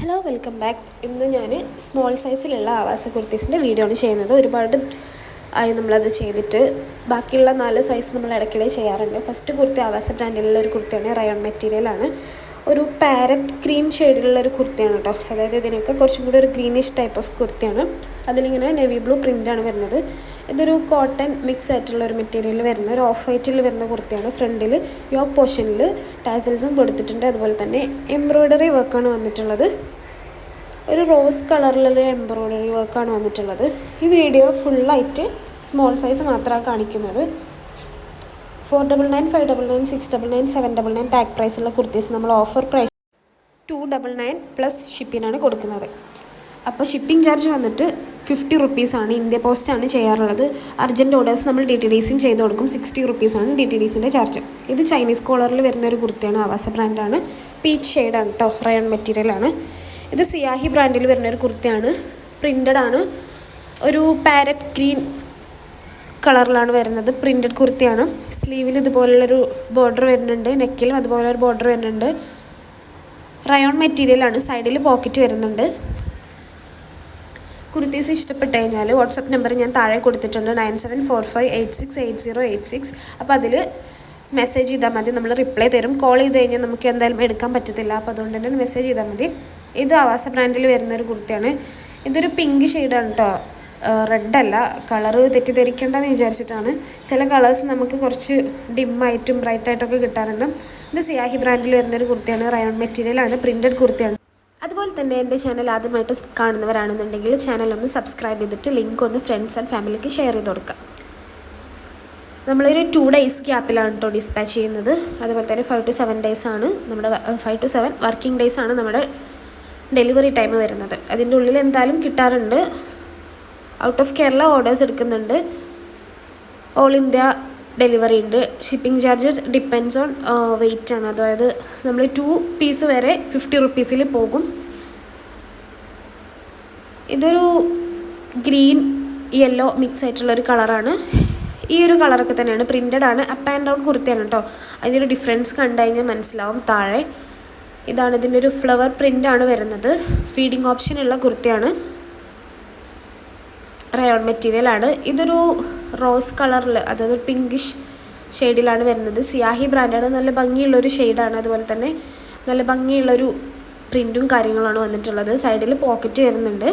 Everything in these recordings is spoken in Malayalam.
Hello welcome back. ഇന്ന് ഞാൻ സ്മോൾ സൈസിലുള്ള ആവാസ കുർത്തീസിൻ്റെ വീഡിയോ ആണ് ചെയ്യുന്നത്. ഒരുപാട് ആയി നമ്മളത് ചെയ്തിട്ട് ബാക്കിയുള്ള 4 സൈസ് നമ്മൾ ഇടയ്ക്കിടെ ചെയ്യാറുണ്ട്. ഫസ്റ്റ് കുർത്തി ആവാസ ബ്രാൻഡിലുള്ള ഒരു കുർത്തിയാണ്, റയോൺ മെറ്റീരിയലാണ്. ഒരു പാരറ്റ് ഗ്രീൻ ഷെയ്ഡിലുള്ളൊരു കുർത്തിയാണ് കേട്ടോ. അതായത് ഇതിനൊക്കെ കുറച്ചും കൂടി ഒരു ഗ്രീനിഷ് ടൈപ്പ് ഓഫ് കുർത്തിയാണ്. അതിലിങ്ങനെ നെവി ബ്ലൂ പ്രിൻ്റാണ് വരുന്നത്. ഇതൊരു കോട്ടൺ മിക്സ് ആയിട്ടുള്ള ഒരു മെറ്റീരിയൽ വരുന്ന ഒരു ഓഫ് വൈറ്റിൽ വരുന്ന കുർത്തിയാണ്. ഫ്രണ്ടിൽ യോക്ക് പോർഷനിൽ ടാസൽസും കൊടുത്തിട്ടുണ്ട്. അതുപോലെ തന്നെ എംബ്രോയ്ഡറി വർക്കാണ് വന്നിട്ടുള്ളത്. ഒരു റോസ് കളറിലുള്ള എംബ്രോയ്ഡറി വർക്കാണ് വന്നിട്ടുള്ളത്. ഈ വീഡിയോ ഫുള്ളായിട്ട് സ്മോൾ സൈസ് മാത്രമാണ് കാണിക്കുന്നത്. 499, 599, 699, 799 ടാഗ് പ്രൈസുള്ള കുർത്തീസ് നമ്മൾ ഓഫർ പ്രൈസ് 299 പ്ലസ് ഷിപ്പിനാണ് കൊടുക്കുന്നത്. അപ്പോൾ ഷിപ്പിംഗ് ചാർജ് വന്നിട്ട് 50 റുപ്പീസാണ്. ഇന്ത്യ പോസ്റ്റാണ് ചെയ്യാറുള്ളത്. അർജൻറ്റ് ഓർഡേഴ്സ് നമ്മൾ DTDCയും ചെയ്ത് കൊടുക്കും. 60 റുപ്പീസാണ് DTDCൻ്റെ ചാർജ്. ഇത് ചൈനീസ് കോളറിൽ വരുന്ന ഒരു കുർത്തിയാണ്. ആവാസ ബ്രാൻഡാണ്. പീച്ച് ഷെയ്ഡാണ് കേട്ടോ. റയോൺ മെറ്റീരിയലാണ്. ഇത് സിയാഹി ബ്രാൻഡിൽ വരുന്നൊരു കുർത്തിയാണ്. പ്രിൻ്റഡ് ആണ്. ഒരു പാരറ്റ് ഗ്രീൻ കളറിലാണ് വരുന്നത്. പ്രിൻ്റഡ് കുർത്തിയാണ്. സ്ലീവിൽ ഇതുപോലുള്ളൊരു ബോർഡർ വരുന്നുണ്ട്. നെക്കിലും അതുപോലെ ഒരു ബോർഡർ വരുന്നുണ്ട്. റയോൺ മെറ്റീരിയലാണ്. സൈഡിൽ പോക്കറ്റ് വരുന്നുണ്ട്. കുർത്തീസ് ഇഷ്ടപ്പെട്ട് കഴിഞ്ഞാൽ വാട്സപ്പ് നമ്പർ ഞാൻ താഴെ കൊടുത്തിട്ടുണ്ട്, 9745868086. അപ്പോൾ അതിൽ മെസ്സേജ് ചെയ്താൽ മതി. നമ്മൾ റിപ്ലൈ തരും. കോൾ ചെയ്ത് കഴിഞ്ഞാൽ നമുക്ക് എന്തായാലും എടുക്കാൻ പറ്റത്തില്ല. അപ്പോൾ അതുകൊണ്ട് തന്നെ മെസ്സേജ് ചെയ്താൽ മതി. ഇത് ആവാസ ബ്രാൻഡിൽ വരുന്നൊരു കുർത്തിയാണ്. ഇതൊരു പിങ്ക് ഷെയ്ഡാണ് കേട്ടോ, റെഡല്ല. കളറ് തെറ്റിദ്ധരിക്കേണ്ടെന്ന് വിചാരിച്ചിട്ടാണ്. ചില കളേഴ്സ് നമുക്ക് കുറച്ച് ഡിമ്മായിട്ടും ബ്രൈറ്റായിട്ടൊക്കെ കിട്ടാറുണ്ട്. ഇത് സിയാഹി ബ്രാൻഡിൽ വരുന്നൊരു കുർത്തിയാണ്. റയോൺ മെറ്റീരിയലാണ്. പ്രിൻ്റഡ് കുർത്തിയാണ്. അതുപോലെ തന്നെ എൻ്റെ ചാനൽ ആദ്യമായിട്ട് കാണുന്നവരാണെന്നുണ്ടെങ്കിൽ ചാനൽ ഒന്ന് സബ്സ്ക്രൈബ് ചെയ്തിട്ട് ലിങ്ക് ഒന്ന് ഫ്രണ്ട്സ് ആൻഡ് ഫാമിലിക്ക് ഷെയർ ചെയ്ത് കൊടുക്കാം. നമ്മളൊരു 2 days ഗ്യാപ്പിലാണ് കേട്ടോ ഡിസ്പാച്ച് ചെയ്യുന്നത്. അതുപോലെ തന്നെ 5 to 7 days ആണ് നമ്മുടെ 5 to 7 വർക്കിംഗ് ഡേയ്സ് ആണ് നമ്മുടെ ഡെലിവറി ടൈം വരുന്നത്. അതിൻ്റെ ഉള്ളിൽ എന്തായാലും കിട്ടാറുണ്ട്. ഔട്ട് ഓഫ് കേരള ഓർഡേഴ്സ് എടുക്കുന്നുണ്ട്. ഓൾ ഇന്ത്യ ഡെലിവറി ഉണ്ട്. Shipping charge depends on weight ആണ്. അതായത് നമ്മൾ 2 പീസ് വരെ 50 റുപ്പീസിൽ പോകും. ഇതൊരു ഗ്രീൻ യെല്ലോ മിക്സ് ആയിട്ടുള്ളൊരു കളറാണ്. ഈ ഒരു കളറൊക്കെ തന്നെയാണ്. പ്രിൻ്റഡ് ആണ്. അപ്പ് ആൻഡ് ഡൗൺ കുർത്തിയാണ് കേട്ടോ. അതിൻ്റെ ഡിഫറൻസ് കണ്ടു കഴിഞ്ഞാൽ മനസ്സിലാവും. താഴെ ഇതാണ് ഇതിൻ്റെ ഒരു ഫ്ലവർ പ്രിൻ്റാണ് വരുന്നത്. ഫീഡിങ് ഓപ്ഷൻ ഉള്ള കുർത്തിയാണ്. റയോൺ മെറ്റീരിയലാണ്. ഇതൊരു റോസ് കളറിൽ, അതായത് പിങ്കിഷ് ഷെയ്ഡിലാണ് വരുന്നത്. സിയാഹി ബ്രാൻഡാണ്. നല്ല ഭംഗിയുള്ളൊരു ഷെയ്ഡാണ്. അതുപോലെ തന്നെ നല്ല ഭംഗിയുള്ളൊരു പ്രിൻറ്റും കാര്യങ്ങളാണ് വന്നിട്ടുള്ളത്. സൈഡിൽ പോക്കറ്റ് വരുന്നുണ്ട്.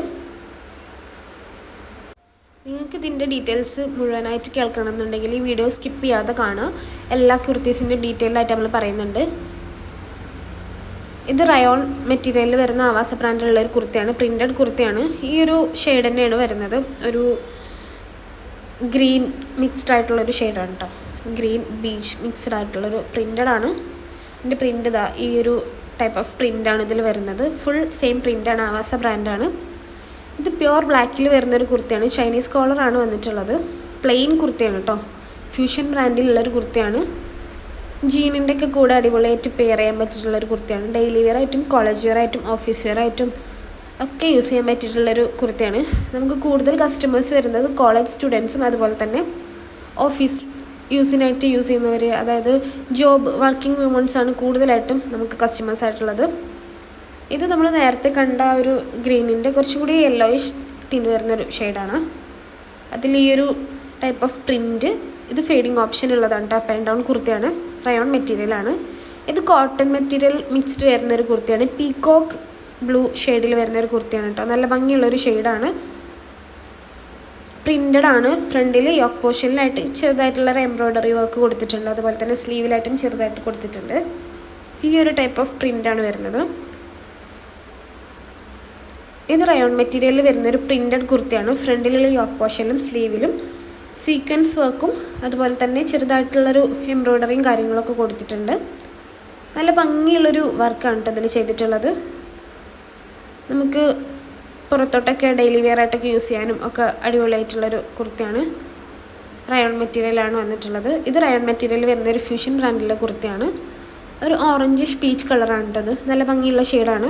നിങ്ങൾക്ക് ഇതിൻ്റെ ഡീറ്റെയിൽസ് മുഴുവനായിട്ട് കേൾക്കണം എന്നുണ്ടെങ്കിൽ ഈ വീഡിയോ സ്കിപ്പ് ചെയ്യാതെ കാണുക. എല്ലാ കുർത്തീസിൻ്റെ ഡീറ്റെയിൽ ആയിട്ട് നമ്മൾ പറയുന്നുണ്ട്. ഇത് റയോൺ മെറ്റീരിയലിൽ വരുന്ന ആവാസ ബ്രാൻഡിലുള്ള ഒരു കുർത്തിയാണ്. പ്രിൻ്റഡ് കുർത്തിയാണ്. ഈ ഒരു ഷെയ്ഡ് തന്നെയാണ് വരുന്നത്. ഒരു ഗ്രീൻ മിക്സ്ഡ് ആയിട്ടുള്ളൊരു ഷെയ്ഡാണ് കേട്ടോ. ഗ്രീൻ ബീച്ച് മിക്സ്ഡ് ആയിട്ടുള്ളൊരു പ്രിൻ്റഡാണ്. ഇതിൻ്റെ പ്രിൻ്റ് ഇതാ ഈ ഒരു ടൈപ്പ് ഓഫ് പ്രിൻ്റാണ് ഇതിൽ വരുന്നത്. ഫുൾ സെയിം പ്രിൻ്റാണ്. ആവാസ ബ്രാൻഡാണ്. ഇത് പ്യുവർ ബ്ലാക്കിൽ വരുന്നൊരു കുർത്തിയാണ്. ചൈനീസ് കോളറാണ് വന്നിട്ടുള്ളത്. പ്ലെയിൻ കുർത്തിയാണ് കേട്ടോ. ഫ്യൂഷൻ ബ്രാൻഡിലുള്ളൊരു കുർത്തിയാണ്. ജീനിൻ്റെ ഒക്കെ കൂടെ അടിപൊളിയായിട്ട് പെയർ ചെയ്യാൻ പറ്റിയിട്ടുള്ളൊരു കുർത്തിയാണ്. ഡെയിലി വെയർ ആയിട്ടും കോളേജ് വെയർ ആയിട്ടും ഓഫീസ് വെയർ ആയിട്ടും ഒക്കെ യൂസ് ചെയ്യാൻ പറ്റിയിട്ടുള്ളൊരു കുർത്തിയാണ്. നമുക്ക് കൂടുതൽ കസ്റ്റമേഴ്സ് വരുന്നത് കോളേജ് സ്റ്റുഡൻസും അതുപോലെ തന്നെ ഓഫീസ് യൂസിനായിട്ട് യൂസ് ചെയ്യുന്നവർ, അതായത് ജോബ് വർക്കിംഗ് വുമൺസാണ് കൂടുതലായിട്ടും നമുക്ക് കസ്റ്റമേഴ്സ് ആയിട്ടുള്ളത്. ഇത് നമ്മൾ നേരത്തെ കണ്ട ഒരു ഗ്രീനിൻ്റെ കുറച്ചും കൂടി യെല്ലോയിഷ് ടിൻ വരുന്നൊരു ഷെയ്ഡാണ്. അതിൽ ഈ ഒരു ടൈപ്പ് ഓഫ് പ്രിൻറ്റ്. ഇത് ഫേഡിങ് ഓപ്ഷൻ ഉള്ളതാണ്. അപ്പ് ആൻഡ് ഡൗൺ കുർത്തിയാണ്. റയോൺ മെറ്റീരിയലാണ്. ഇത് കോട്ടൺ മെറ്റീരിയൽ മിക്സ്ഡ് വരുന്നൊരു കുർത്തിയാണ്. പീകോക്ക് ബ്ലൂ ഷെയ്ഡിൽ വരുന്നൊരു കുർത്തിയാണ് കേട്ടോ. നല്ല ഭംഗിയുള്ളൊരു ഷെയ്ഡാണ്. പ്രിൻ്റഡ് ആണ്. ഫ്രണ്ടിൽ യോക്ക് പോർഷനിലായിട്ട് ചെറുതായിട്ടുള്ളൊരു എംബ്രോയ്ഡറി വർക്ക് കൊടുത്തിട്ടുണ്ട്. അതുപോലെ തന്നെ സ്ലീവിലായിട്ടും ചെറുതായിട്ട് കൊടുത്തിട്ടുണ്ട്. ഈ ഒരു ടൈപ്പ് ഓഫ് പ്രിൻ്റാണ് വരുന്നത്. ഇത് റയോൺ മെറ്റീരിയലിൽ വരുന്നൊരു പ്രിൻ്റഡ് കുർത്തിയാണ്. ഫ്രണ്ടിലുള്ള യോക്ക് പോർഷനിലും സ്ലീവിലും സീക്വൻസ് വർക്കും അതുപോലെ തന്നെ ചെറുതായിട്ടുള്ളൊരു എംബ്രോയ്ഡറിയും കാര്യങ്ങളൊക്കെ കൊടുത്തിട്ടുണ്ട്. നല്ല ഭംഗിയുള്ളൊരു വർക്കാണ് കേട്ടോ ഇതിൽ ചെയ്തിട്ടുള്ളത്. നമുക്ക് പുറത്തോട്ടൊക്കെ ഡെയിലി വെയർ ആയിട്ടൊക്കെ യൂസ് ചെയ്യാനും ഒക്കെ അടിപൊളിയായിട്ടുള്ളൊരു കുർത്തിയാണ്. റയോൺ മെറ്റീരിയലാണ് വന്നിട്ടുള്ളത്. ഇത് റയോൺ മെറ്റീരിയൽ വരുന്നൊരു ഫ്യൂഷൻ ബ്രാൻഡിലുള്ള കുർത്തിയാണ്. ഒരു ഓറഞ്ചിഷ് പീച്ച് കളറാണ് കേട്ടത്. നല്ല ഭംഗിയുള്ള ഷെയ്ഡാണ്.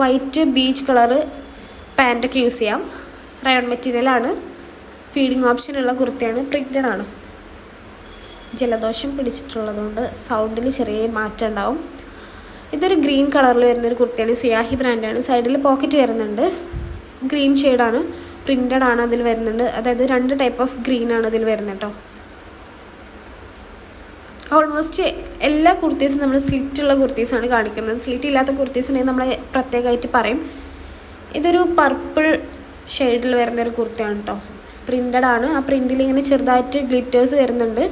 വൈറ്റ് ബീച്ച് കളറ് പാൻറ്റൊക്കെ യൂസ് ചെയ്യാം. റയോൺ മെറ്റീരിയലാണ്. ഫീഡിങ് ഓപ്ഷനുള്ള കുർത്തിയാണ്. പ്രിൻ്റഡ് ആണ്. ജലദോഷം പിടിച്ചിട്ടുള്ളതുകൊണ്ട് സൗണ്ടിൽ ചെറിയ മാറ്റം ഉണ്ടാവും. ഇതൊരു ഗ്രീൻ കളറിൽ വരുന്നൊരു കുർത്തിയാണ്. സിയാഹി ബ്രാൻഡാണ്. സൈഡിൽ പോക്കറ്റ് വരുന്നുണ്ട്. ഗ്രീൻ ഷെയ്ഡാണ്, പ്രിൻ്റഡ് ആണ് അതിൽ വരുന്നുണ്ട്. അതായത് 2 ടൈപ്പ് ഓഫ് ഗ്രീനാണ് ഇതിൽ വരുന്നത് കേട്ടോ. ഓൾമോസ്റ്റ് എല്ലാ കുർത്തീസും നമ്മൾ സ്ലിറ്റുള്ള കുർത്തീസാണ് കാണിക്കുന്നത്. സ്ലിറ്റ് ഇല്ലാത്ത കുർത്തീസിനെങ്കിൽ നമ്മൾ പ്രത്യേകമായിട്ട് പറയും. ഇതൊരു പർപ്പിൾ ഷെയ്ഡിൽ വരുന്നൊരു കുർത്തിയാണ് കേട്ടോ. പ്രിൻ്റഡ് ആണ്. ആ പ്രിൻറ്റിൽ ഇങ്ങനെ ചെറുതായിട്ട് ഗ്ലിറ്റേഴ്സ് വരുന്നുണ്ട്.